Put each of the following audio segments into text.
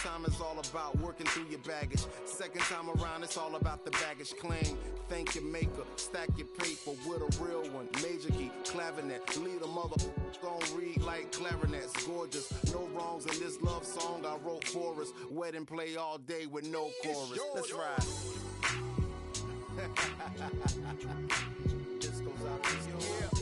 time it's all about working through your baggage. Second time around, it's all about the baggage claim. Thank your maker, stack your paper with a real one. Major key, clavinet, lead a mother don't read like clarinets. Gorgeous, no wrongs in this love song I wrote for us. Wedding play all day with no chorus. Let's ride. This goes out to you.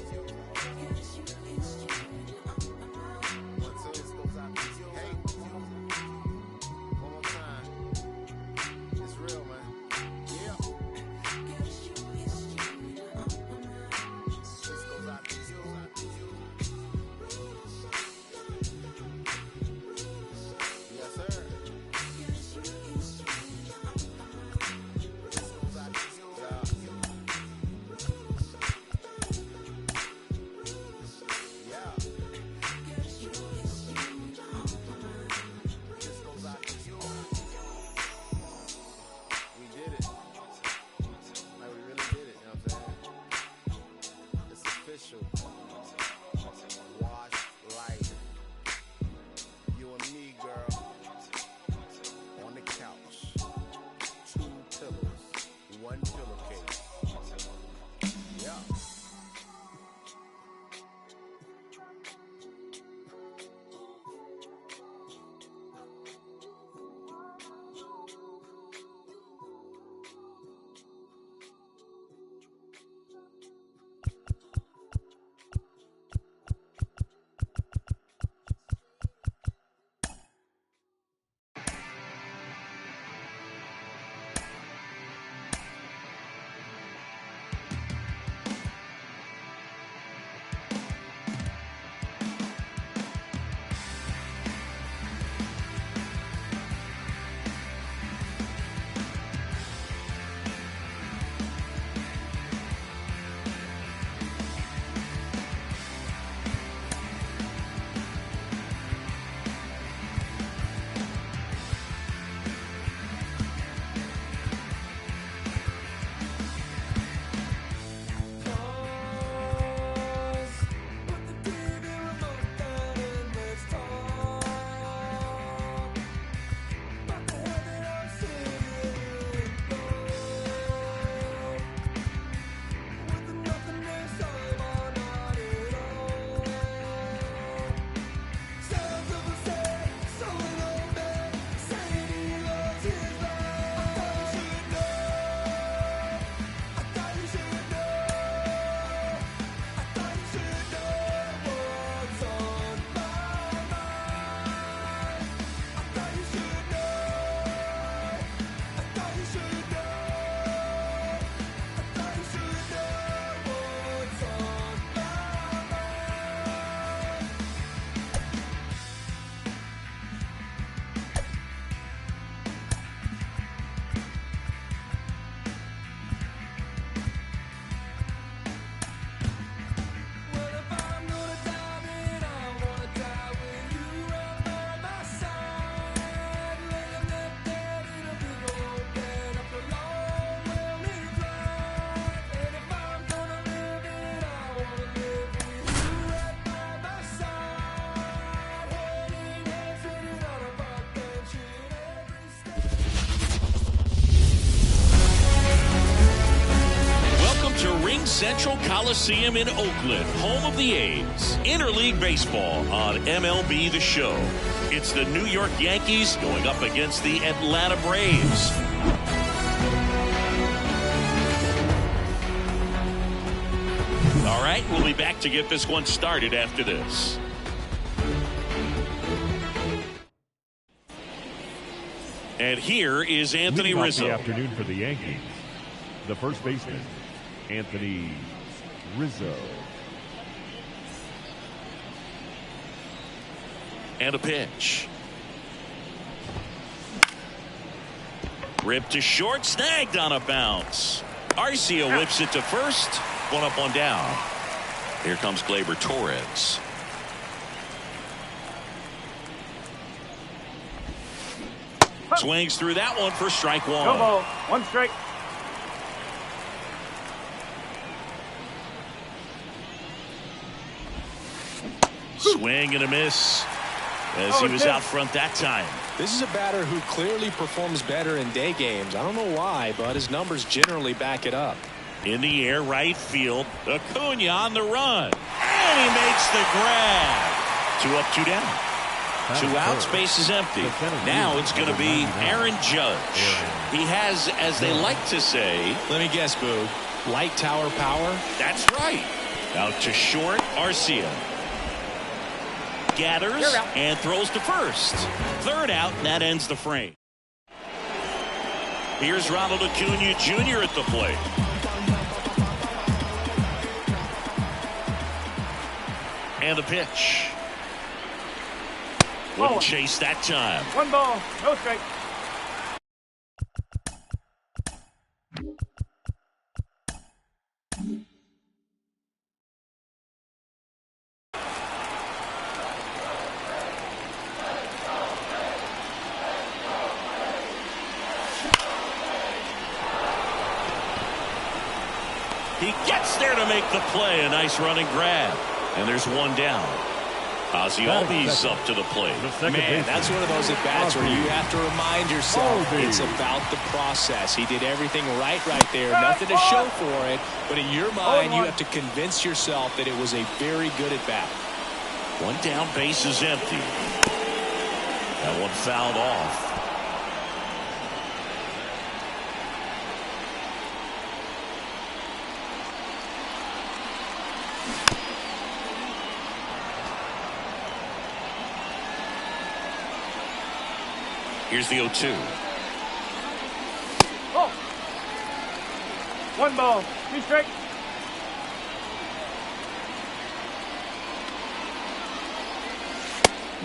Central Coliseum in Oakland, home of the A's. Interleague Baseball on MLB The Show. It's the New York Yankees going up against the Atlanta Braves. All right, we'll be back to get this one started after this. And here is Anthony Rizzo. The afternoon for the Yankees. The first baseman, Anthony Rizzo. And a pitch. Ripped to short, snagged on a bounce. Arcia whips it to first. One up, one down. Here comes Gleyber Torres. Swings through that one for strike one. No ball. One strike. Swing and a miss as he was out front that time. This is a batter who clearly performs better in day games. I don't know why, but his numbers generally back it up. In the air, right field. Acuna on the run. And he makes the grab. 2 up, 2 down. 2 outs, base is empty. Now it's going to be Aaron Judge. He has, as they like to say, let me guess, Boo, light tower power? That's right. Out to short, Arcia. Gathers and throws to first. 3rd out, and that ends the frame. Here's Ronald Acuna Jr. at the plate. And the pitch. Wouldn't chase that time. 1 ball, no strike. He gets there to make the play. A nice running grab. And there's 1 down. Ozzie Albies up to the plate. Man, that's one of those at-bats where you have to remind yourself it's about the process. He did everything right there. Nothing to show for it. But in your mind, you have to convince yourself that it was a very good at-bat. 1 down, base is empty. That one fouled off. Here's the 0-2. Oh. 1 ball, 3 strike.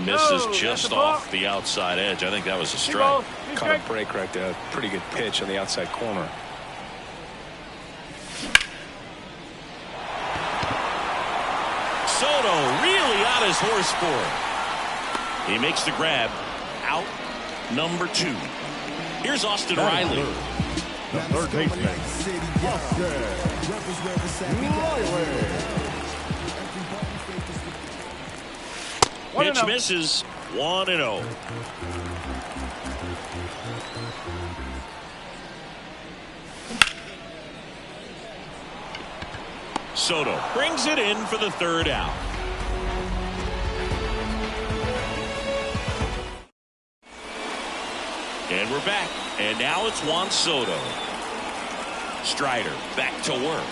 Misses just off the outside edge. I think that was a strike. Caught a break right there. Pretty good pitch on the outside corner. Soto really out his horse for it. He makes the grab. Out number 2. Here's Austin Riley. The third baseman, Pitch misses. 1-0. Soto brings it in for the 3rd out. And we're back. And now it's Juan Soto. Strider back to work.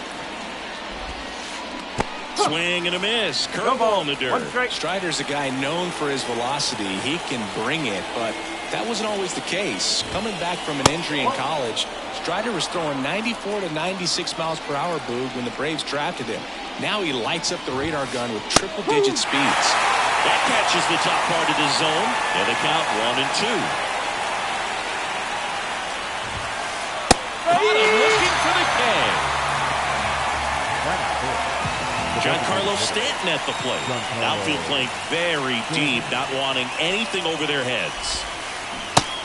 Swing and a miss. Curveball in the dirt. Strider's a guy known for his velocity. He can bring it, but that wasn't always the case. Coming back from an injury in college, Strider was throwing 94 to 96 miles per hour, Boog, when the Braves drafted him. Now he lights up the radar gun with triple-digit speeds. That catches the top part of the zone, and the count 1-2. Caught him looking for the K. Giancarlo Stanton at the plate. Outfield playing very deep, not wanting anything over their heads.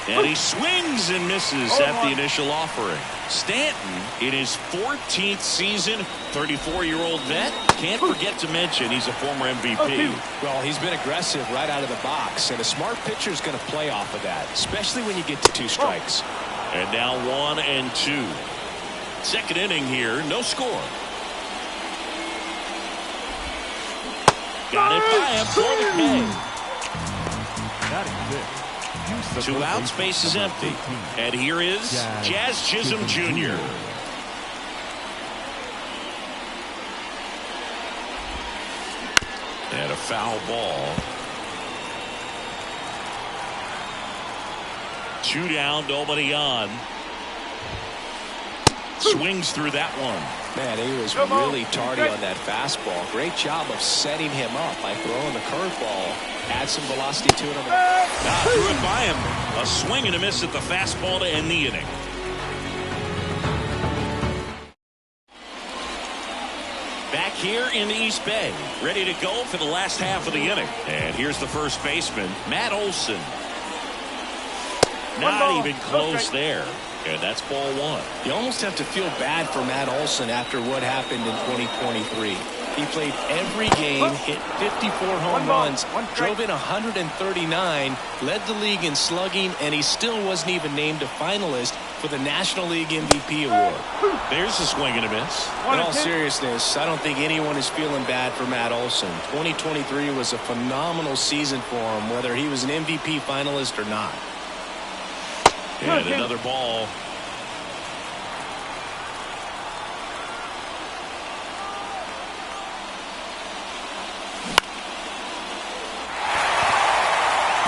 And he swings and misses at the initial offering. Stanton, in his 14th season, 34-year-old vet. Can't forget to mention he's a former MVP. Well, he's been aggressive right out of the box, and a smart pitcher is going to play off of that, especially when you get to 2 strikes. And now 1-2. Second inning here, no score. Got it by him for the K. 2 outs, base is empty. And here is Jazz Chisholm Jr. And a foul ball. 2 down, nobody on. Swings through that one. Man, he was really tardy on that fastball. Great job of setting him up by throwing the curveball. Add some velocity to it. Threw it by him. A swing and a miss at the fastball to end the inning. Back here in the East Bay, ready to go for the last half of the inning. And here's the first baseman, Matt Olson. Not even close there. And that's ball 1. You almost have to feel bad for Matt Olson after what happened in 2023. He played every game, hit 54 home runs, drove in 139, led the league in slugging, and he still wasn't even named a finalist for the National League MVP award. There's a swing and a miss. In all seriousness, I don't think anyone is feeling bad for Matt Olson. 2023 was a phenomenal season for him, whether he was an MVP finalist or not. And another ball.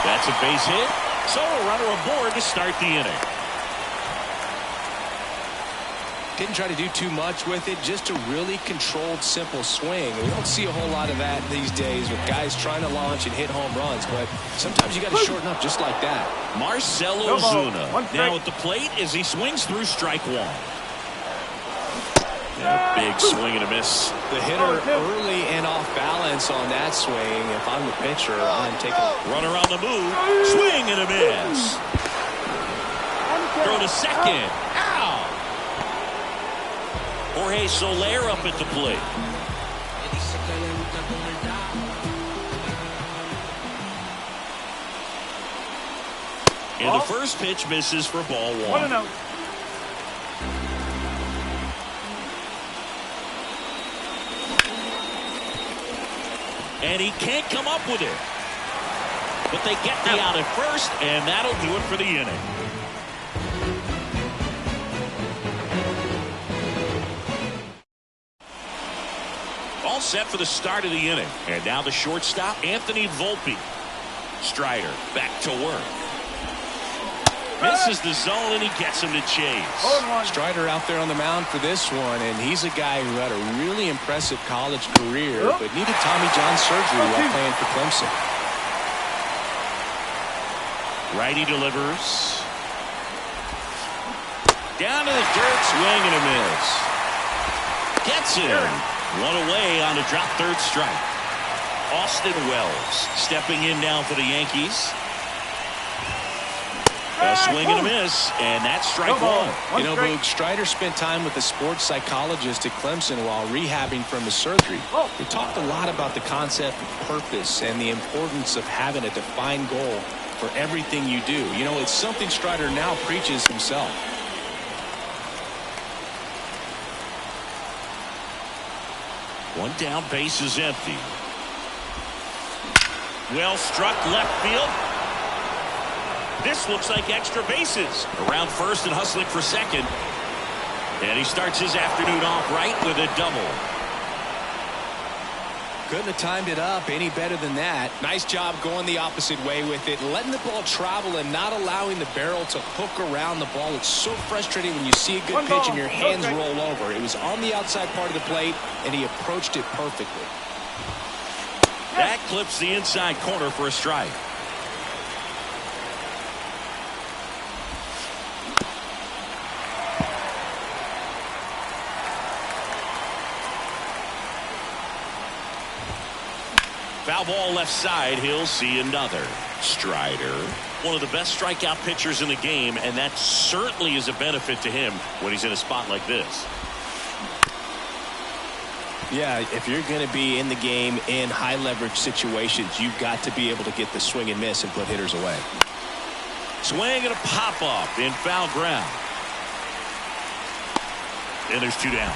That's a base hit. So a runner aboard to start the inning. Didn't try to do too much with it, just a really controlled, simple swing. We don't see a whole lot of that these days with guys trying to launch and hit home runs, but sometimes you got to shorten up just like that. Marcell Ozuna now at the plate as he swings through strike one. And a big swing and a miss. The hitter early and off balance on that swing. If I'm the pitcher, I'm taking a runner on the move. Swing and a miss. Throw to second. Ow! Jorge Soler up at the plate. And the first pitch misses for ball one. And he can't come up with it. But they get the out at first, and that'll do it for the inning. All set for the start of the inning. And now the shortstop, Anthony Volpe. Strider back to work. Misses the zone, and he gets him to chase. Strider out there on the mound for this one, and he's a guy who had a really impressive college career, but needed Tommy John surgery while playing for Clemson. Righty delivers. Down to the dirt, swing and a miss. Gets him. One away on a drop third strike. Austin Wells stepping in now for the Yankees. A swing and a miss, and that's strike one. You know, Boog, Strider spent time with a sports psychologist at Clemson while rehabbing from his surgery. We talked a lot about the concept of purpose and the importance of having a defined goal for everything you do. You know, it's something Strider now preaches himself. One down, base is empty. Well struck left field. This looks like extra bases. Around first and hustling for second. And he starts his afternoon off right with a double. Couldn't have timed it up any better than that. Nice job going the opposite way with it, letting the ball travel and not allowing the barrel to hook around the ball. It's so frustrating when you see a good pitch and your hands roll over. It was on the outside part of the plate, and he approached it perfectly. That clips the inside corner for a strike. Foul ball left side. He'll see another. Strider, one of the best strikeout pitchers in the game, and that certainly is a benefit to him when he's in a spot like this. Yeah, if you're going to be in the game in high leverage situations, you've got to be able to get the swing and miss and put hitters away. Swing and a pop up in foul ground. And there's two down.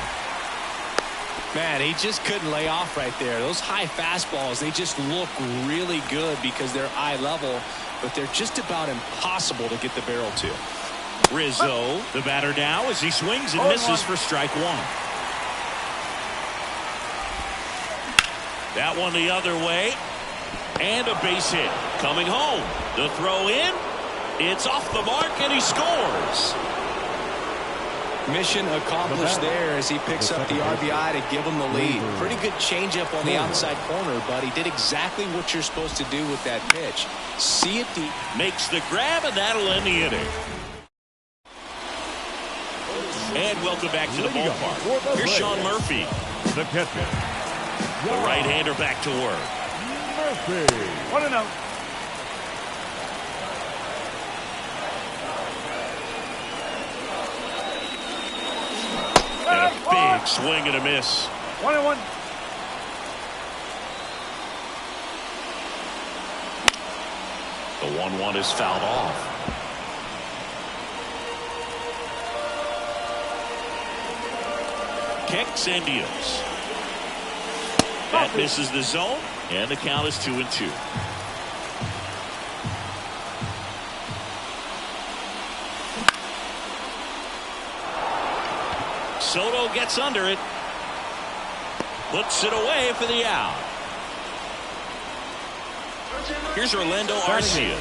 Man, he just couldn't lay off right there. Those high fastballs, they just look really good because they're eye level, but they're just about impossible to get the barrel to. Rizzo, the batter now as he swings and misses for strike one. That one the other way. And a base hit. Coming home. The throw in. It's off the mark and he scores. Mission accomplished there as he picks up the RBI to give him the lead. Pretty good changeup on the outside corner, but he did exactly what you're supposed to do with that pitch. See it deep. Makes the grab, and that'll end the inning. And welcome back to the ballpark. Here's Sean Murphy. The catcher. The right-hander back to work. Murphy. 1-0. And a big swing and a miss. 1-1. one is fouled off. Kicks and deals. That misses the zone, and the count is 2-2. Soto gets under it. Puts it away for the out. Here's Orlando Arcia.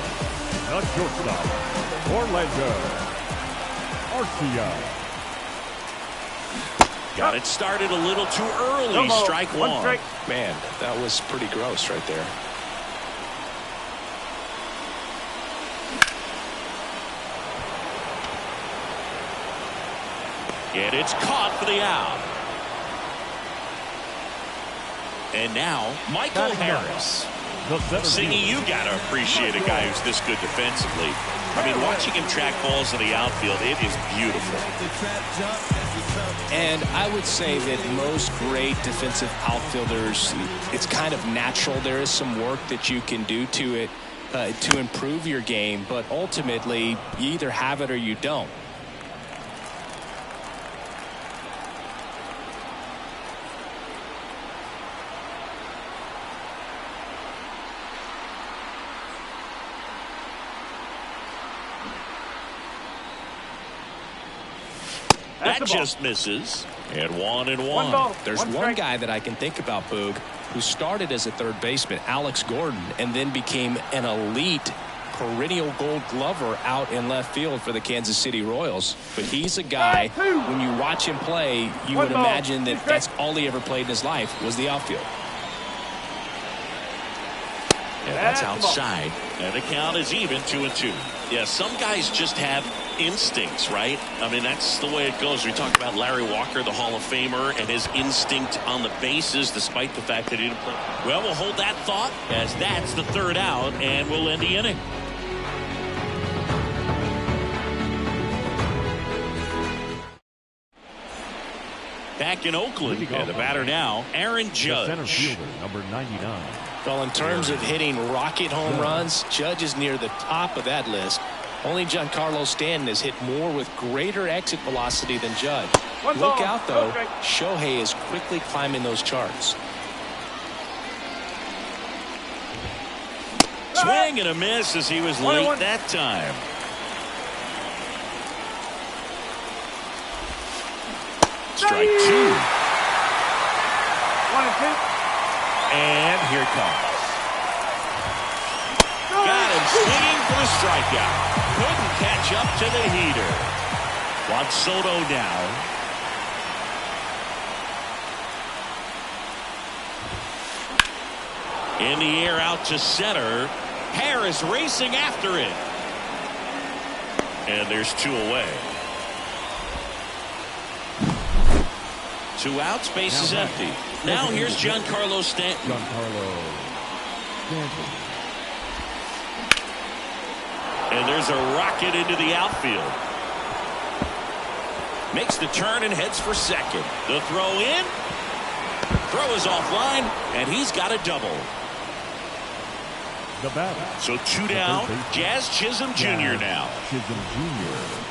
The shortstop, Orlando Arcia. Got it started a little too early. Strike one. Strike. Man, that was pretty gross right there. And it's caught for the out. And now, Michael Harris. Singy, you got to appreciate a guy who's this good defensively. I mean, watching him track balls in the outfield, it is beautiful. And I would say that most great defensive outfielders, it's kind of natural. There is some work that you can do to it to improve your game, but ultimately, you either have it or you don't. That just misses. And 1-1. There's one guy that I can think about, Boog, who started as a third baseman, Alex Gordon, and then became an elite perennial Gold Glover out in left field for the Kansas City Royals. But he's a guy, when you watch him play, you would imagine that that's all he ever played in his life was the outfield. Yeah, that's outside. And the count is even, 2-2. Yeah, some guys just have instincts, right? I mean, that's the way it goes. We talk about Larry Walker, the Hall of Famer, and his instinct on the bases, despite the fact that he didn't play. Well, we'll hold that thought, as that's the third out, and we'll end the inning. Back in Oakland, and the batter now, Aaron Judge. The center fielder, number 99. Well, in terms of hitting rocket home runs, Judge is near the top of that list. Only Giancarlo Stanton has hit more with greater exit velocity than Judge. Look out, though. Shohei is quickly climbing those charts. Swing and a miss as he was late that time. Strike 2. 1-2. And here it comes. Got him swinging for the strikeout. Couldn't catch up to the heater. Juan Soto down. In the air out to center. Harris racing after it. And there's 2 away. 2 outs, base is empty. Now here's Giancarlo Stanton. And there's a rocket into the outfield. Makes the turn and heads for second. The throw in. Throw is offline, and he's got a double. The batter. So 2 down. Jazz Chisholm Jr. now. Chisholm Jr.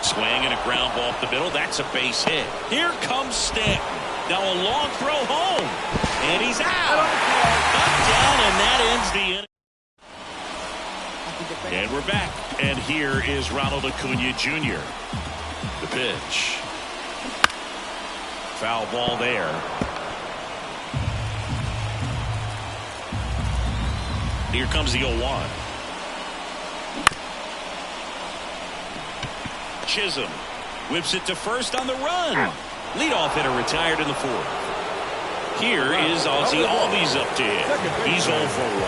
Swing and a ground ball up the middle. That's a base hit. Here comes Stanton. Now a long throw home. And he's out. Up, down, and that ends the inning. And we're back. And here is Ronald Acuna Jr. The pitch. Foul ball there. Here comes the 0-1. Chisholm whips it to first on the run. Leadoff hitter retired in the 4th. Here is Ozzie Albies up to hit. He's 0 for 1.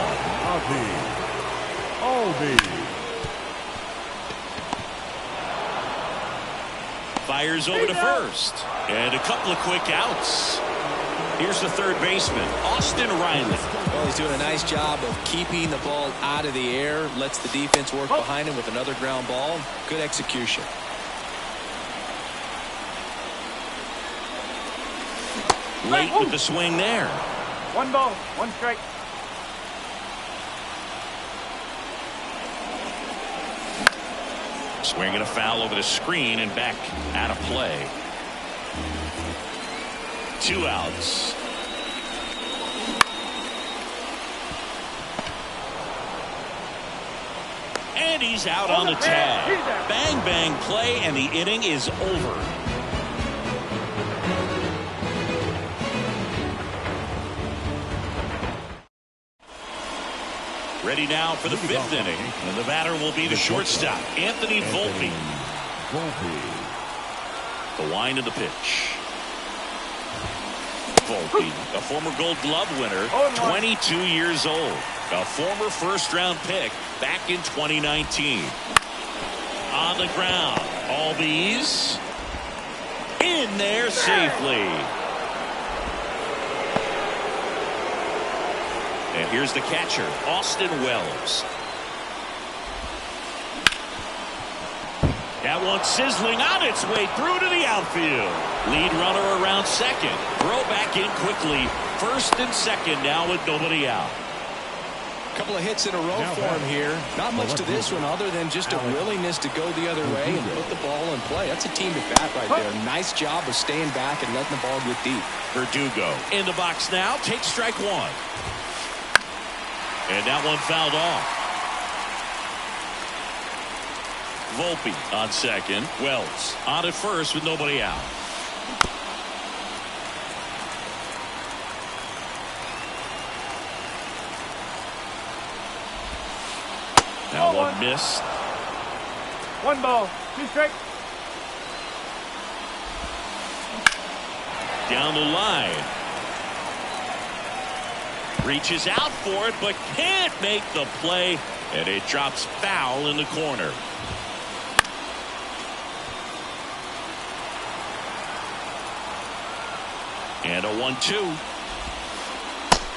Albies. Fires over to first. And a couple of quick outs. Here's the third baseman, Austin Riley. Well, he's doing a nice job of keeping the ball out of the air. Lets the defense work behind him with another ground ball. Good execution. Late with the swing there. 1 ball, 1 strike. Swinging a foul over the screen and back out of play. 2 outs. And he's out on the tag. Bang, bang play, and the inning is over. Ready now for the 5th inning. And the batter will be the shortstop, Anthony Volpe. The wind of the pitch. Volpe, a former Gold Glove winner, 22 years old. A former first-round pick back in 2019. On the ground, Albies in there safely. And here's the catcher, Austin Wells. That one sizzling on its way through to the outfield. Lead runner around second. Throw back in quickly. First and second now with nobody out. Couple of hits in a row for him here. Not much to this one other than just a willingness to go the other way and put the ball in play. That's a team at bat right there. Nice job of staying back and letting the ball get deep. Verdugo in the box now. Takes strike 1. And that one fouled off. Volpe on second. Wells on at first with nobody out. That one missed. 1 ball, 2 strikes. Down the line. Reaches out for it, but can't make the play. And it drops foul in the corner. And a 1-2.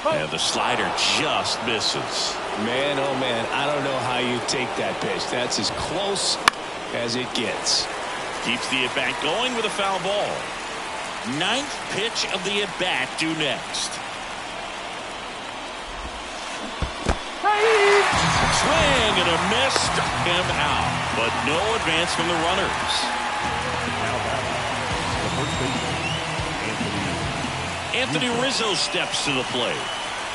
And the slider just misses. Man, oh man, I don't know how you take that pitch. That's as close as it gets. Keeps the at-bat going with a foul ball. 9th pitch of the at-bat due next. Swing and a miss, struck him out, but no advance from the runners. Anthony Rizzo steps to the plate.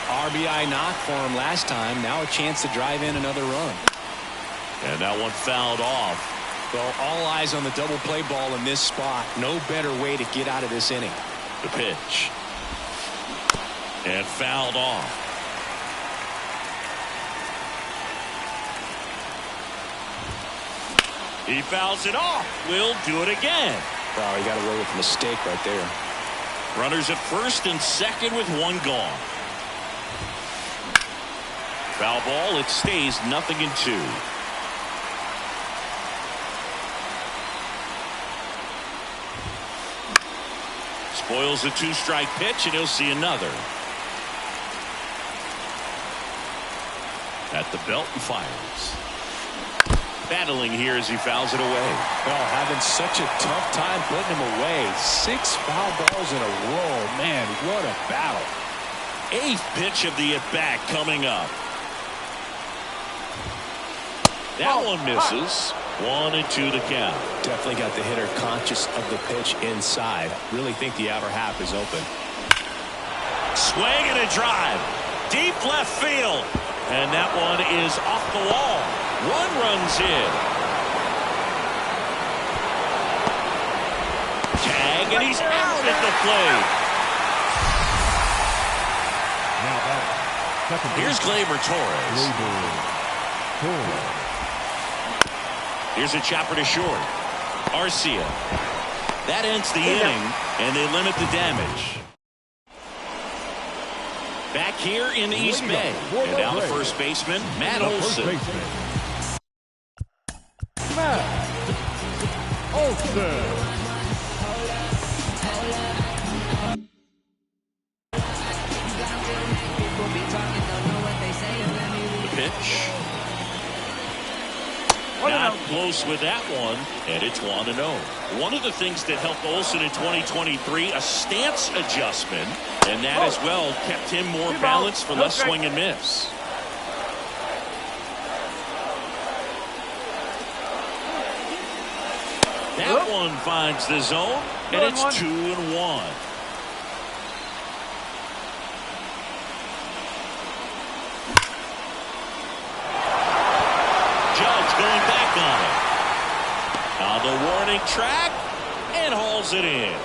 RBI knock for him last time. Now a chance to drive in another run. And that one fouled off. Well, all eyes on the double play ball in this spot. No better way to get out of this inning. The pitch. And fouled off. He fouls it off. Will do it again. Wow, he got away with a mistake right there. Runners at first and second with 1 gone. Foul ball. It stays 0-2. Spoils a 2-strike pitch, and he'll see another. At the belt and fires. Battling here as he fouls it away. Well, having such a tough time putting him away. 6 foul balls in a row. Man, what a battle. 8th pitch of the at-bat coming up. That one misses. 1-2 the count. Definitely got the hitter conscious of the pitch inside. Really think the outer half is open. Swing and a drive. Deep left field. And that one is off the wall. 1 run's in. Tag, and he's out at the plate. Here's Gleyber Torres. Here's a chopper to short. Arcia. That ends the inning, and they limit the damage. Back here in East Bay. And now the first baseman, Matt Olson. The pitch. Not close with that one, and it's 1-0. One of the things that helped Olson in 2023, a stance adjustment, and that as well kept him more balanced for less swing and miss. That one finds the zone, and it's 2-1. Judge going back on it. On the warning track, and hauls it in.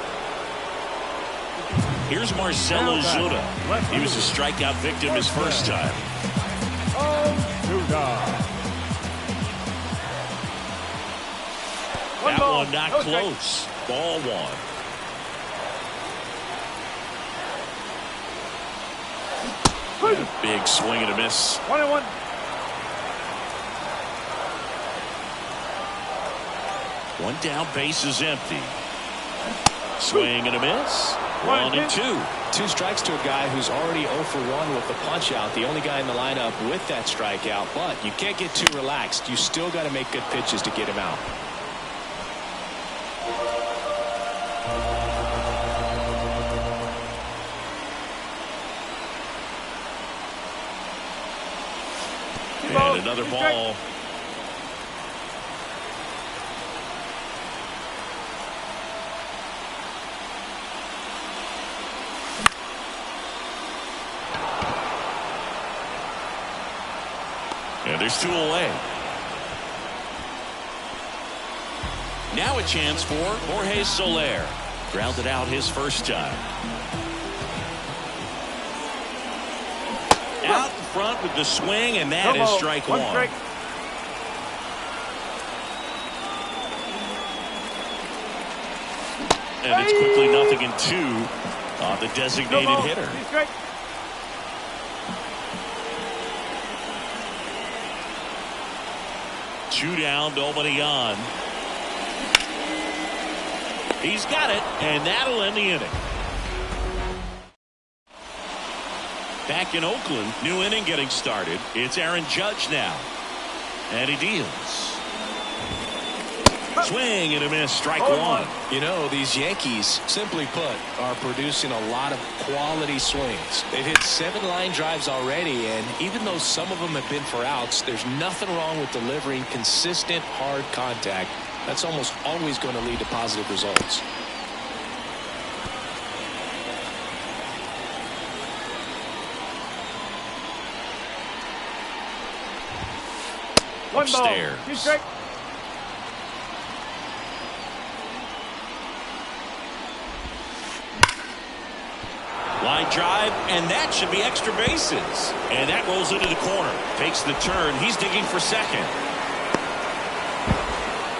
Here's Marcelo Zuna. He was a strikeout victim his first time. That one not close. Ball one. Big swing and a miss. 1-1. One down, base is empty. Swing and a miss. 1-2. 2 strikes to a guy who's already 0 for 1 with the punch out. The only guy in the lineup with that strikeout. But you can't get too relaxed. You still got to make good pitches to get him out. And another ball. And there's 2 away. Now a chance for Jorge Soler. Grounded out his first time. Out in front with the swing, and that is strike one. And it's quickly 0-2 on the designated hitter. 2 down, nobody on. He's got it, and that'll end the inning. Back in Oakland, new inning getting started. It's Aaron Judge now. And he deals. Swing and a miss, strike one. You know, these Yankees, simply put, are producing a lot of quality swings. They've hit 7 line drives already, and even though some of them have been for outs, there's nothing wrong with delivering consistent, hard contact. That's almost always going to lead to positive results. Upstairs. Line drive, and that should be extra bases. And that rolls into the corner. Takes the turn. He's digging for second.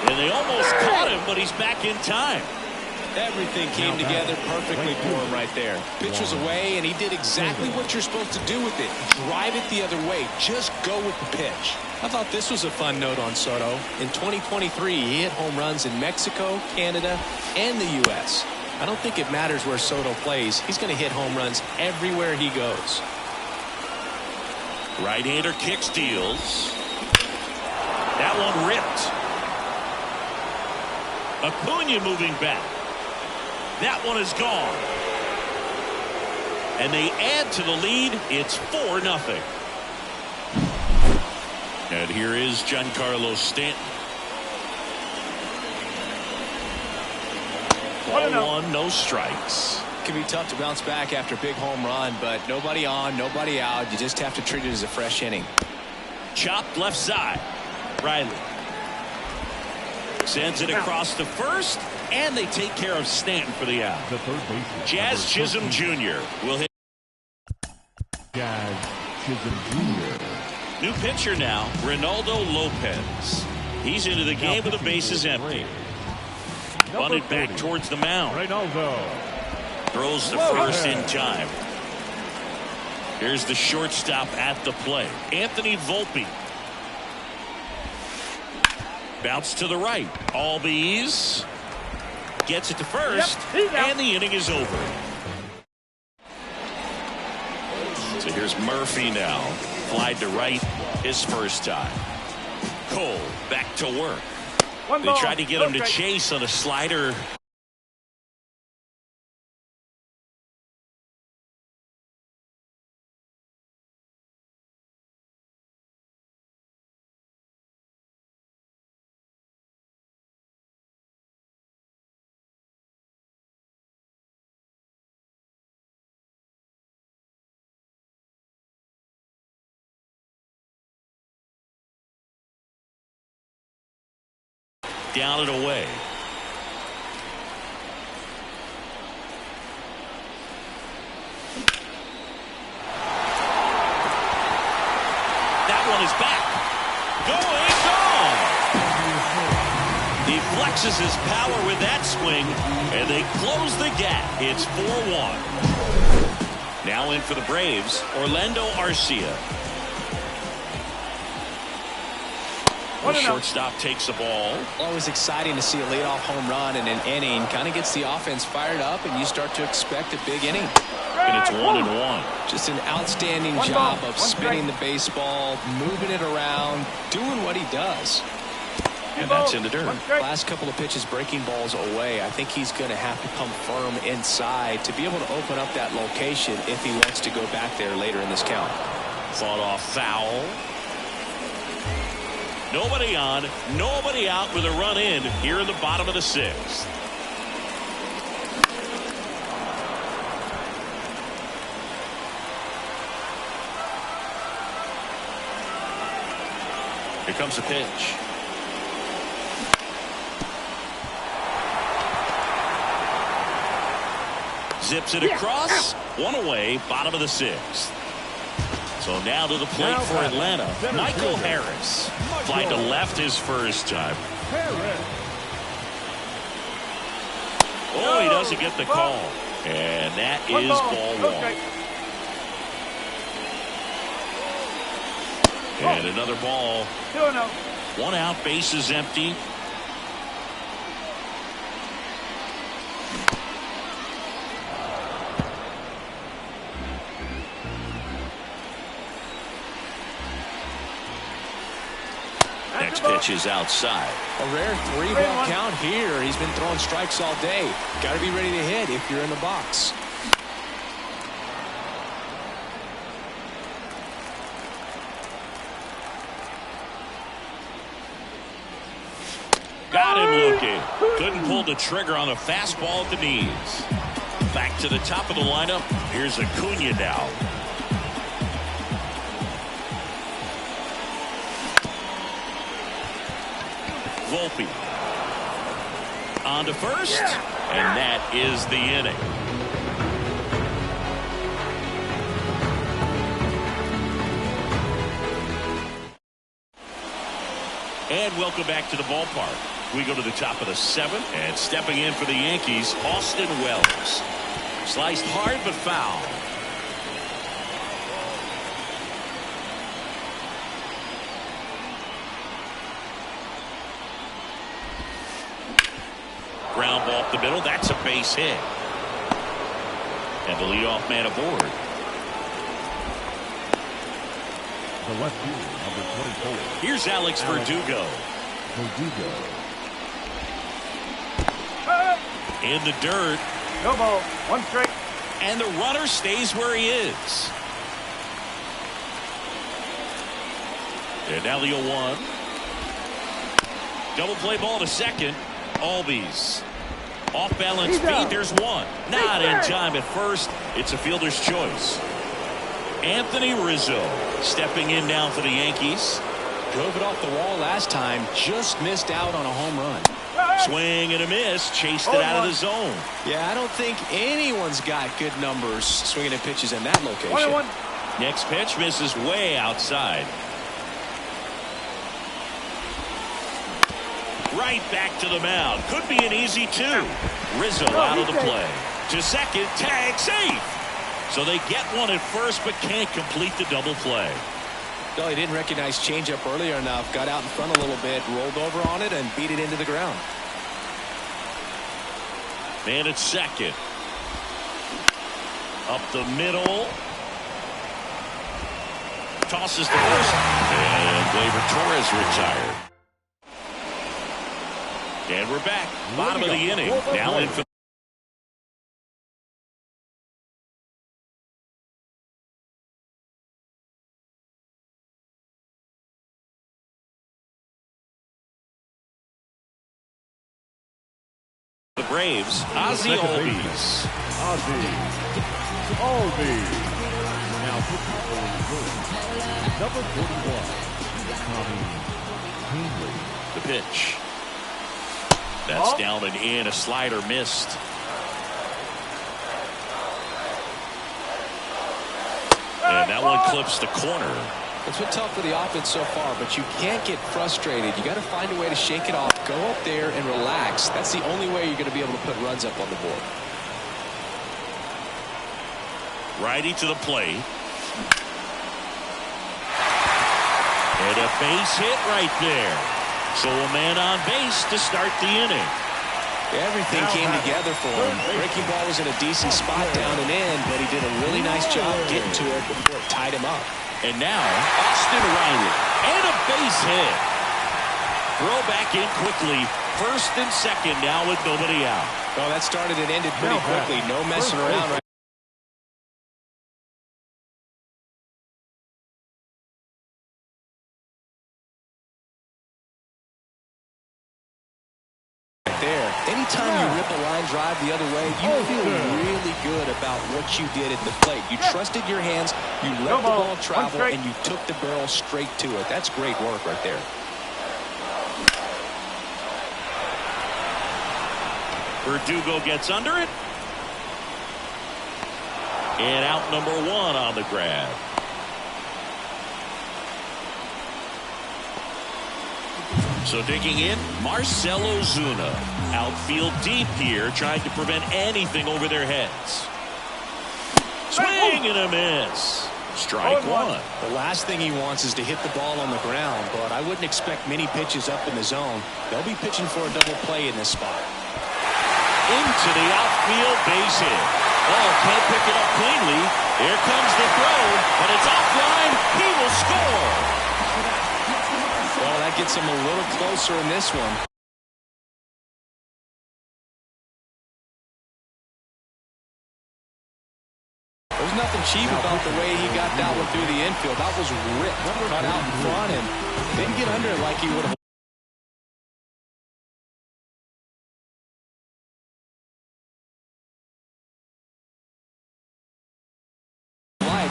And they almost caught him, but he's back in time. Everything came together perfectly for him right there. Pitch was away, and he did exactly what you're supposed to do with it. Drive it the other way. Just go with the pitch. I thought this was a fun note on Soto. In 2023, he hit home runs in Mexico, Canada, and the U.S. I don't think it matters where Soto plays. He's going to hit home runs everywhere he goes. Right-hander kick steals. That one ripped. Acuna moving back. That one is gone. And they add to the lead. It's 4-0. And here is Giancarlo Stanton. 1-1, no strikes. It can be tough to bounce back after a big home run, but nobody on, nobody out. You just have to treat it as a fresh inning. Chopped left side. Riley sends it across to first, and they take care of Stanton for the out. The third baseman, Jazz Chisholm Jr. will hit. Jazz Chisholm Jr. New pitcher now, Ronaldo Lopez. He's into the game with the bases empty. Bunted back towards the mound. Ronaldo Throws the first in time. Here's the shortstop at the plate, Anthony Volpe. Bounce to the right. Albies gets it to first, and the inning is over. So here's Murphy now. Flied to right his first time. Cole back to work. They tried to get him to chase on a slider. down and away. That one is back. Going gone. He flexes his power with that swing, and they close the gap. It's 4-1. Now in for the Braves, Orlando Arcia. The shortstop takes the ball. Always exciting to see a leadoff home run in an inning. Kind of gets the offense fired up, and you start to expect a big inning. And it's 1-1. Just an outstanding job of spinning the baseball, moving it around, doing what he does. And that's in the dirt. Last couple of pitches breaking balls away. I think he's going to have to come firm inside to be able to open up that location if he wants to go back there later in this count. Fought off foul. Nobody on, nobody out with a run in here in the bottom of the 6th. Here comes the pitch. Zips it across. One away, bottom of the 6th. So now to the plate for Atlanta, Michael Harris. Fly to left his first time. Oh, he doesn't get the call. And that is ball 1. And another ball. 1 out, bases empty. Next pitch is outside. A rare 3-ball count here. He's been throwing strikes all day. Got to be ready to hit if you're in the box. Got him looking. Couldn't pull the trigger on the fastball at the knees. Back to the top of the lineup. Here's Acuna now. Volpe on to first, and that is the inning. And welcome back to the ballpark. We go to the top of the 7th, and stepping in for the Yankees, Austin Wells. Sliced hard but foul. Ground ball up the middle. That's a base hit. And the leadoff man aboard. The left fielder, number 24. Here's Alex Verdugo. In the dirt. No ball. 1 strike. And the runner stays where he is. And now the 0-1. Double play ball to second. Albies. Off balance feet. There's one. Not in time at first. It's a fielder's choice. Anthony Rizzo stepping in now for the Yankees. Drove it off the wall last time. Just missed out on a home run. Swing and a miss. Chased it out of the zone. Yeah, I don't think anyone's got good numbers swinging at pitches in that location. 1-1. Next pitch misses way outside. Right back to the mound. Could be an easy 2. Rizzo out of the play. To second. Tag safe. So they get one at first but can't complete the double play. No, he didn't recognize changeup earlier enough. Got out in front a little bit. Rolled over on it and beat it into the ground. Man at second. Up the middle. Tosses to first. And Gleyber Torres retired. And we're back. Bottom of the inning. Now in for the Braves. Ozzie Albies. Now pitching for the Braves, number 41, Tommy Henry. The pitch. That's down and in. A slider missed. And that one clips the corner. It's been tough for the offense so far, but you can't get frustrated. You got to find a way to shake it off, go up there and relax. That's the only way you're going to be able to put runs up on the board. Righty to the plate. And a base hit right there. So a man on base to start the inning. Everything came together for him. Breaking ball was in a decent spot down and in, but he did a really nice job getting to it before it tied him up. And now Austin Riley and a base hit. Throw back in quickly. First and second now with nobody out. Well, that started and ended pretty quickly. No messing around right there. Anytime you rip a line drive the other way, you feel really good about what you did at the plate. You trusted your hands, you let the ball travel, and you took the barrel straight to it. That's great work right there. Verdugo gets under it. And out number one on the grab. So digging in, Marcell Ozuna. Outfield deep here, trying to prevent anything over their heads. Swing and a miss. Strike one. The last thing he wants is to hit the ball on the ground, but I wouldn't expect many pitches up in the zone. They'll be pitching for a double play in this spot. Into the outfield, base hit. Oh, can't pick it up cleanly. Here comes the throw, but it's offline. He will score. Well, that gets him a little closer in this one. There's nothing cheap about the way he got that one through the infield. That was ripped, cut out in front, and didn't get under it like he would have.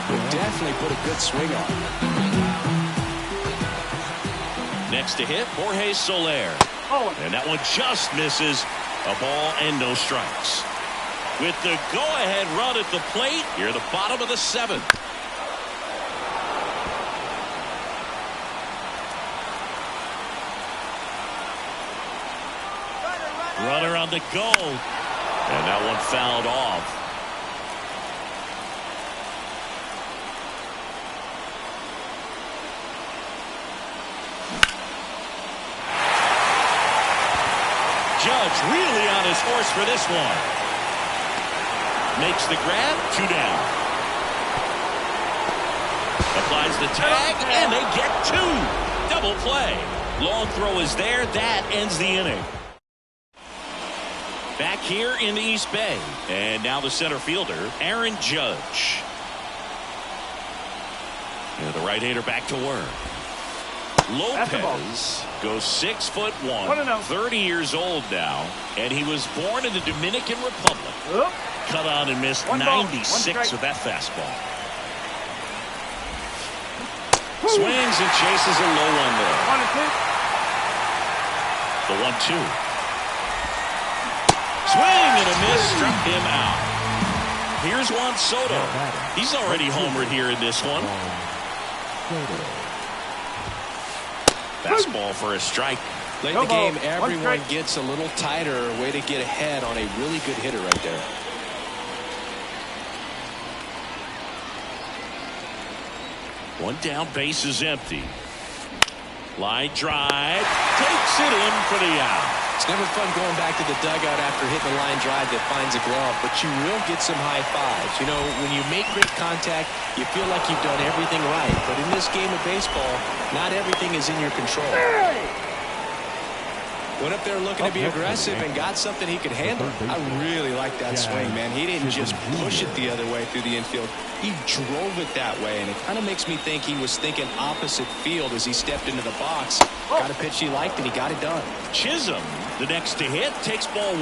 But definitely put a good swing on. Next to hit, Jorge Soler. And that one just misses. A ball and no strikes. With the go-ahead run at the plate, here at the bottom of the seventh. Runner on the go. And that one fouled off. Judge really on his horse for this one. Makes the grab, 2 down. Applies the tag, and they get 2. Double play. Long throw is there. That ends the inning. Back here in the East Bay. And now the center fielder, Aaron Judge. And the right-hander back to work. Lopez goes 6'1", 30 years old now, and he was born in the Dominican Republic. Cut on and missed 96 with that fastball. Swings and chases a low one there. 1-2. The 1-2. Swing and a miss, struck him out. Here's Juan Soto. He's already homered here in this one. Fastball for a strike. Late in the game, everyone gets a little tighter. Way to get ahead on a really good hitter right there. One down, base is empty. Line drive. Takes it in for the out. It's never fun going back to the dugout after hitting a line drive that finds a glove, but you will get some high fives. You know, when you make great contact, you feel like you've done everything right. But in this game of baseball, not everything is in your control. Went up there looking to be aggressive and got something he could handle. I really like that swing, man. He didn't just push it the other way through the infield. He drove it that way, and it kind of makes me think he was thinking opposite field as he stepped into the box. Got a pitch he liked, and he got it done. Chisholm, the next to hit, takes ball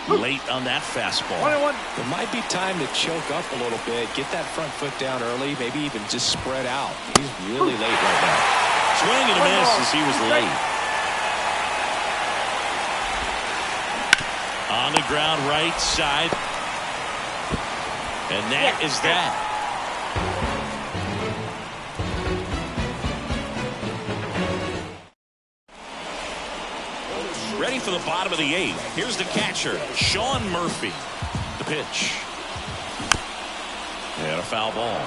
1. Late on that fastball. There might be time to choke up a little bit, get that front foot down early, maybe even just spread out. He's really late right now. swing and a miss as he was late. On the ground, right side. And that is that. Ready for the bottom of the 8th. Here's the catcher, Sean Murphy. The pitch. And a foul ball.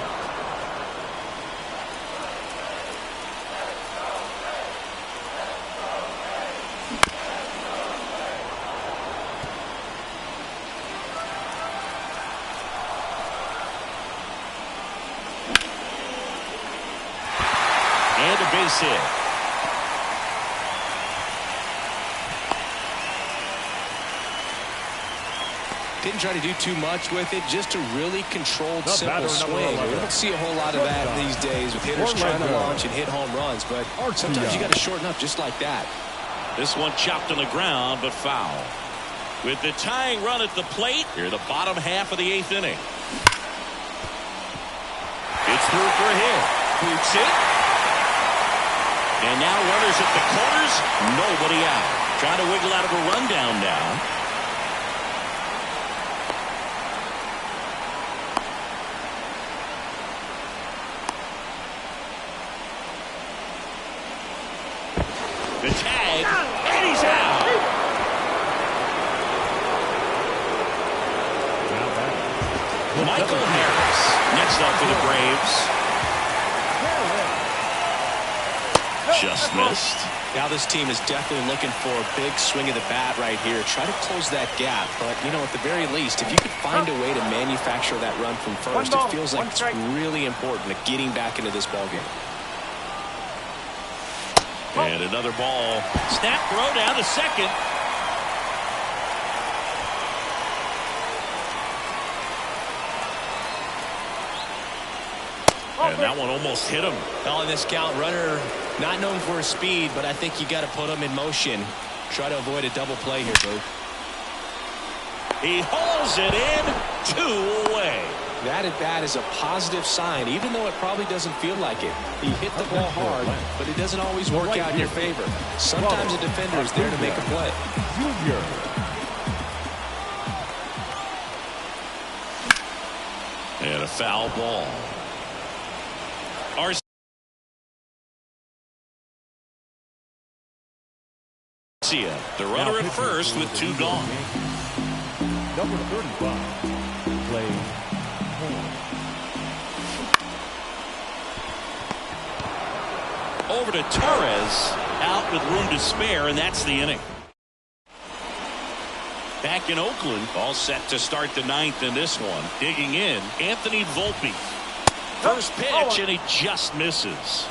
And a base hit. Didn't try to do too much with it, just a really controlled, simple swing. We don't see a whole lot of that these days with hitters trying to launch and hit home runs, but sometimes you got to shorten up just like that. This one chopped on the ground, but foul. With the tying run at the plate, here the bottom half of the 8th inning. It's through for a hit. Boots it. And now runners at the corners, nobody out. Trying to wiggle out of a rundown now. The tag, and he's out. Michael Harris next up for the Braves. Just missed. Now this team is definitely looking for a big swing of the bat right here. Try to close that gap, but you know, at the very least, if you could find a way to manufacture that run from first, it feels like it's really important at getting back into this ballgame. And another ball. Snap throw down to second. And that one almost hit him. Well, in this count, runner not known for his speed, but I think you got to put him in motion. Try to avoid a double play here, Boo. He hauls it in, 2 away. That at bat is a positive sign, even though it probably doesn't feel like it. He hit the ball hard, but it doesn't always work out in your favor. Sometimes a defender is there to make a play. And a foul ball. Garcia, the runner at first with 2 gone. Number 35, play. Over to Torres, out with room to spare, and that's the inning. Back in Oakland, all set to start the 9th in this one. Digging in, Anthony Volpe. First pitch, and he just misses.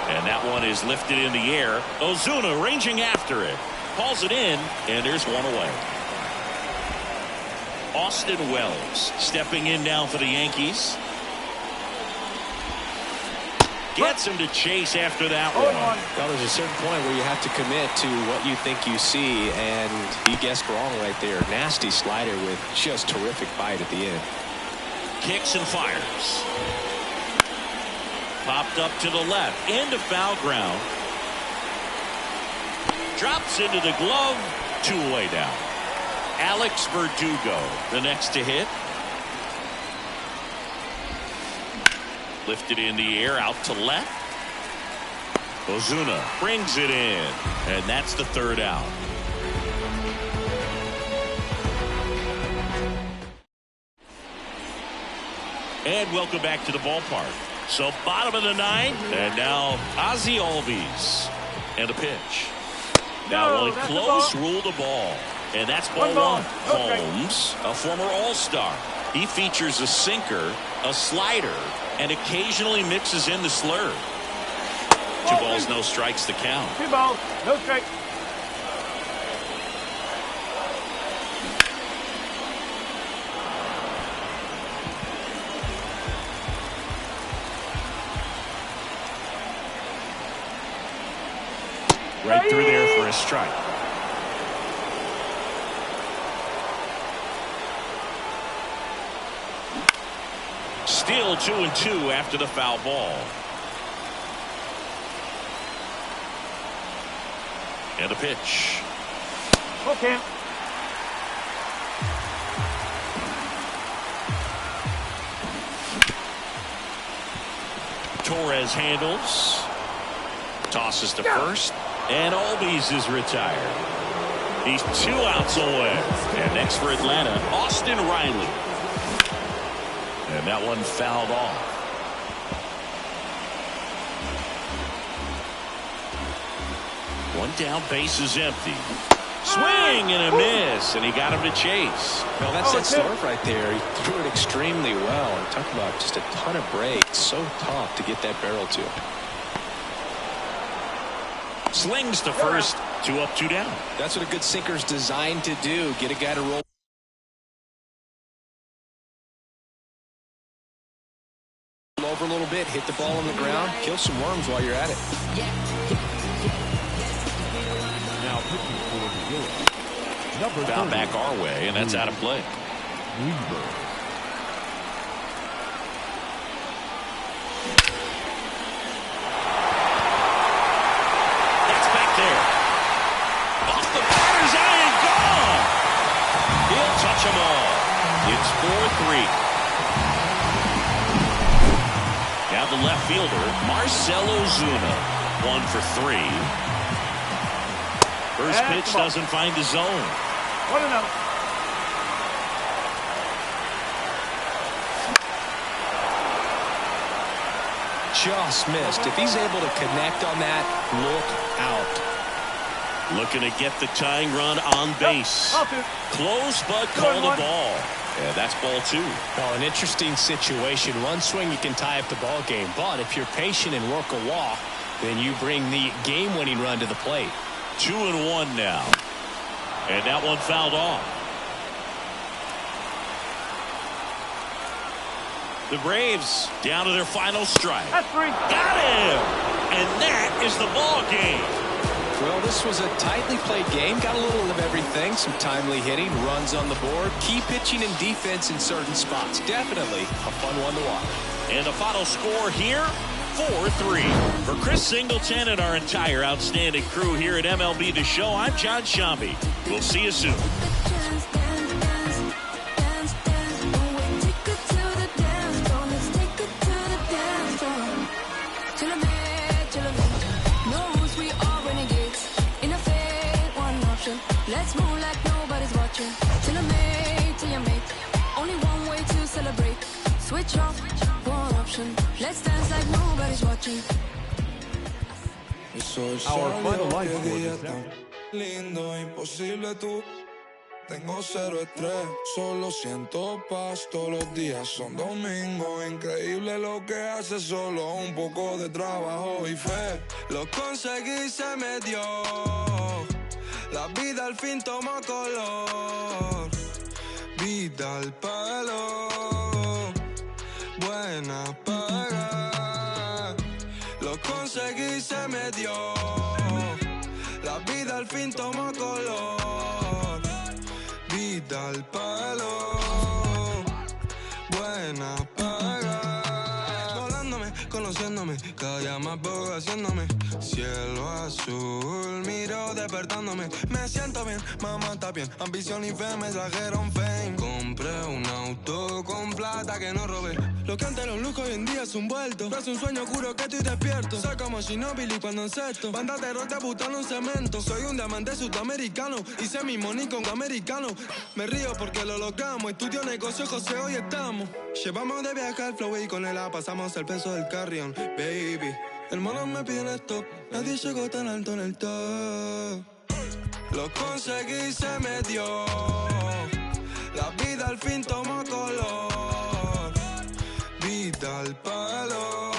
And that one is lifted in the air. Ozuna ranging after it. Calls it in, and there's 1 away. Austin Wells stepping in now for the Yankees. Gets him to chase after that one. Well, there's a certain point where you have to commit to what you think you see, and he guessed wrong right there. Nasty slider with just terrific bite at the end. Kicks and fires. Popped up to the left, into foul ground. Drops into the glove, 2 away down. Alex Verdugo, the next to hit. Lifted in the air, out to left. Ozuna brings it in, and that's the 3rd out. And welcome back to the ballpark. So bottom of the 9th, and now Ozzy Albies. And a pitch. Now on close, rule the ball. And that's ball 1. Holmes, a former All-Star. He features a sinker, a slider, and occasionally mixes in the slurve. 2 balls, no strikes to count. 2 balls, no strikes. Right through there for a strike. Still 2-2 after the foul ball. And the pitch. Okay. Torres handles. Tosses to first. And Albies is retired. He's 2 outs away. And next for Atlanta, Austin Riley. And that one fouled off. One down, base is empty. Swing and a miss, and he got him to chase. Well, that's that start right there. He threw it extremely well. And talk about just a ton of breaks. So tough to get that barrel to. Slings to first. 2 up, 2 down. That's what a good sinker's designed to do. Get a guy to roll over a little bit, hit the ball on the ground, kill some worms while you're at it. Now pitching for the Giants. Number Foul 30. back our way, and that's out of play. Weaver. That's back there. Off the batter's eye and gone. He'll touch them all. It's 4-3. Now the left fielder, Marcell Ozuna, 1 for 3. First pitch doesn't find the zone. 1-0. Just missed. If he's able to connect on that, look out. Looking to get the tying run on base. Close, but called a ball. Yeah, that's ball 2. Well, an interesting situation. One swing, you can tie up the ball game. But if you're patient and work a walk, then you bring the game-winning run to the plate. 2-1 now. And that one fouled off. The Braves down to their final strike. That's 3. Got him! And that is the ball game. Well, this was a tightly played game. Got a little of everything. Some timely hitting, runs on the board, key pitching and defense in certain spots. Definitely a fun one to watch. And the final score here, 4-3. For Chris Singleton and our entire outstanding crew here at MLB The Show, I'm John Shambi. We'll see you soon. Let's move like nobody's watching. Till I made, till you make. Only one way to celebrate. Switch off, one option. Let's dance like nobody's watching. Our final line for this hour. Lindo, imposible tú. Tengo 0 estrés, solo siento paz. Todos los días son domingo. Increíble lo que hace, solo un poco de trabajo y fe. Lo conseguí, se me dio. La vida al fin tomó color. Vida al palo. Buena paga. Lo conseguí, se me dio. La vida al fin tomó color. Vida al palo. Buena paga. Volándome, conociéndome. Cada día más voy haciéndome. Cielo azul, miro despertándome. Me siento bien, mamá está bien. Ambición y fe me trajeron fame. Compré un auto con plata que no robé. Lo que antes los lujos hoy en día es un vuelto. No es un sueño oscuro que estoy despierto. Soy como Ginóbili cuando encesto. Banda de rock debutando en cemento. Soy un diamante sudamericano. Hice mi money con americano. Me río porque lo logramos. Estudio negocio, José, hoy estamos. Llevamos de viaje al flow y con él pasamos el peso del carrión. Baby, el mono me pide el stop. Nadie llegó tan alto en el top. Lo conseguí, se me dio. La vida al fin tomó color. Vida al palo.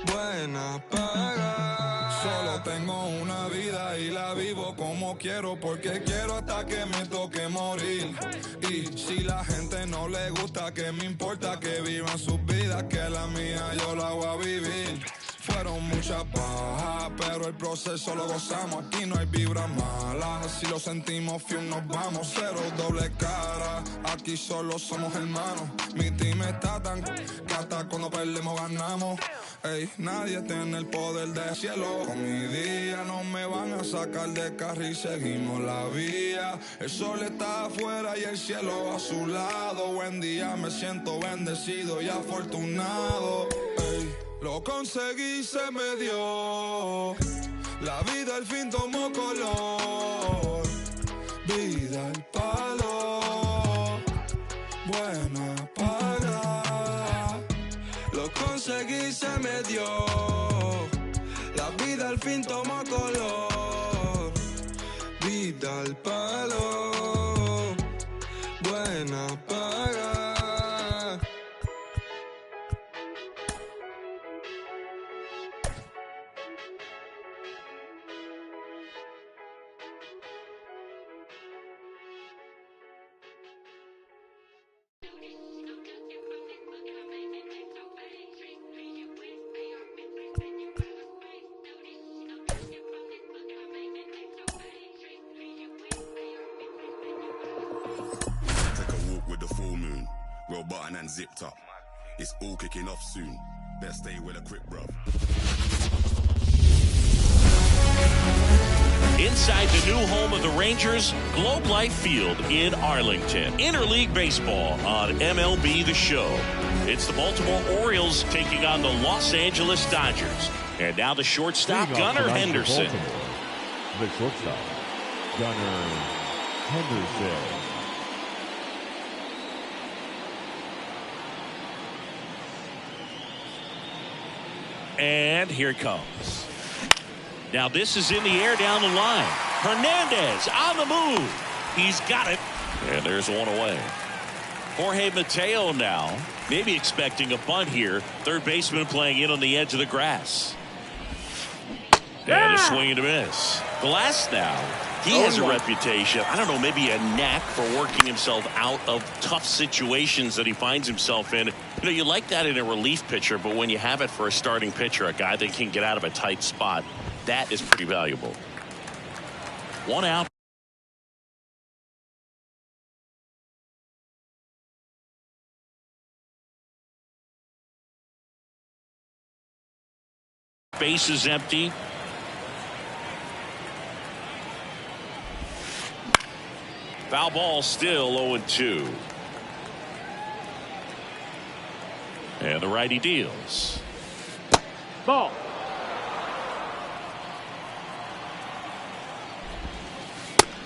Buena paga. Solo tengo una vida y la vivo como quiero, porque quiero hasta que me toque morir. Y si la gente no le gusta, que me importa que vivan sus vidas, que la mía yo la voy a vivir. Fueron muchos mucha paja, pero el proceso lo gozamos. Aquí no hay vibra mala, si lo sentimos fiel nos vamos. Cero doble cara, aquí solo somos hermanos. Mi team está tan que hasta cuando perdemos ganamos. Ey, nadie tiene el poder del cielo. Con mi día no me van a sacar de carril, seguimos la vía. El sol está afuera y el cielo a su lado. Buen día, me siento bendecido y afortunado. Ey, lo conseguí, se me dio. La vida al fin tomó color. Vida al palo, buena paga. Lo conseguí, se me dio. La vida al fin tomó color. Vida al palo, buena paga. Button and zipped up. It's all kicking off soon. Better stay with a quick, bruv. Inside the new home of the Rangers, Globe Life Field in Arlington. Interleague Baseball on MLB The Show. It's the Baltimore Orioles taking on the Los Angeles Dodgers. And now the shortstop, Gunnar Henderson. The shortstop, Gunnar Henderson. And here it comes. Now this is in the air down the line. Hernandez on the move. He's got it. And there's one away. Jorge Mateo now, maybe expecting a bunt here. Third baseman playing in on the edge of the grass. And a swing and a miss. Glass now. He has a reputation, I don't know, maybe a knack for working himself out of tough situations that he finds himself in. You know, you like that in a relief pitcher, but when you have it for a starting pitcher, a guy that can get out of a tight spot, that is pretty valuable. One out. Base is empty. Foul ball, still 0-2. And the righty deals. Ball.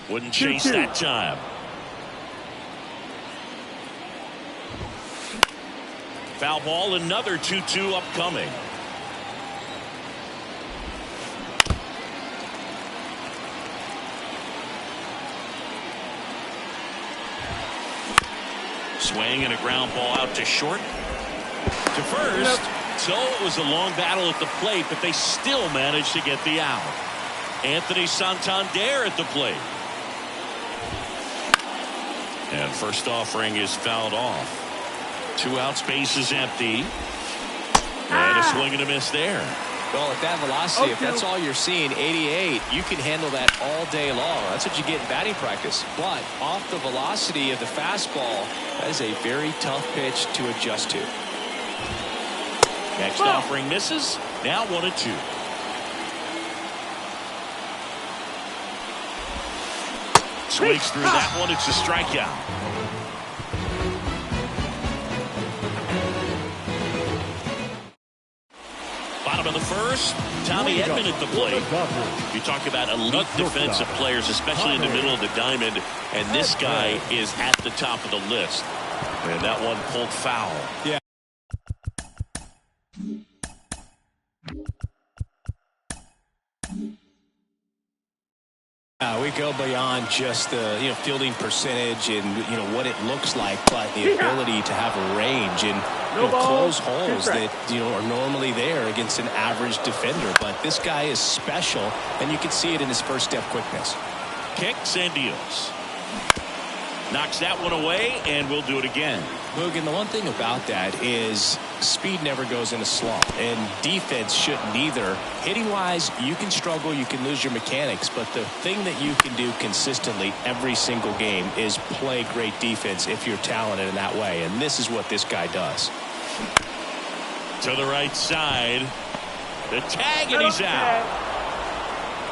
Wouldn't chase that time. Foul ball, another 2-2 upcoming. Swing and a ground ball out to short. To first. So it was a long battle at the plate, but they still managed to get the out. Anthony Santander at the plate. And first offering is fouled off. 2 outs, base is empty. And a swing and a miss there. Well, at that velocity, if that's all you're seeing, 88, you can handle that all day long. That's what you get in batting practice. But off the velocity of the fastball, that is a very tough pitch to adjust to. Next offering misses. Now 1-2. Swings through that one. It's a strikeout. Bottom of the first, Tommy Edman at the plate. You talk about elite defensive players, especially in the middle of the diamond, and this guy is at the top of the list. And that one pulled foul. Yeah. We go beyond just the fielding percentage and what it looks like, but the ability to have a range and close holes that are normally there against an average defender. But this guy is special, and you can see it in his first step quickness. Kicks and deals. Knocks that one away, and we'll do it again. Logan, the one thing about that is speed never goes in a slump, and defense shouldn't either. Hitting-wise, you can struggle, you can lose your mechanics, but the thing that you can do consistently every single game is play great defense if you're talented in that way, and this is what this guy does. To the right side. The tag, and he's out.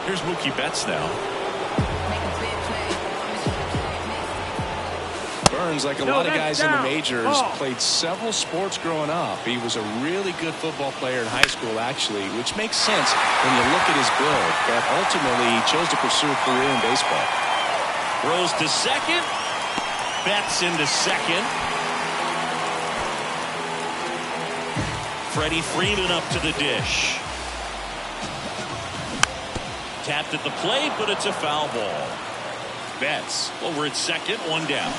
Here's Mookie Betts now. Burns, like a lot of guys in the majors, played several sports growing up. He was a really good football player in high school, actually, which makes sense when you look at his build. But ultimately, he chose to pursue a career in baseball. Throws to second. Betts into second. Freddie Freeman up to the dish. Tapped at the plate, but it's a foul ball. Betts over at second, one down.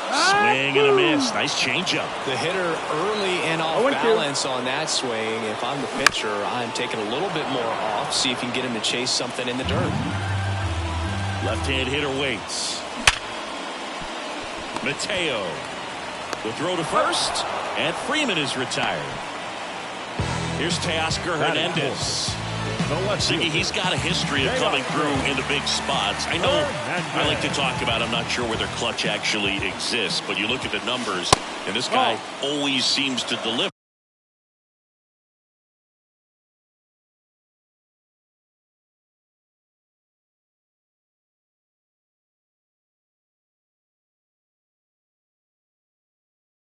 Swing and a miss. Nice changeup. The hitter early and off balance on that swing. If I'm the pitcher, I'm taking a little bit more off. See if you can get him to chase something in the dirt. Left-hand hitter waits. Mateo. The throw to first, and Freeman is retired. Here's Teoscar Hernandez. Siggy, he's got a history of coming through in the big spots. I know I like to talk about, I'm not sure whether clutch actually exists, but you look at the numbers, and this guy always seems to deliver.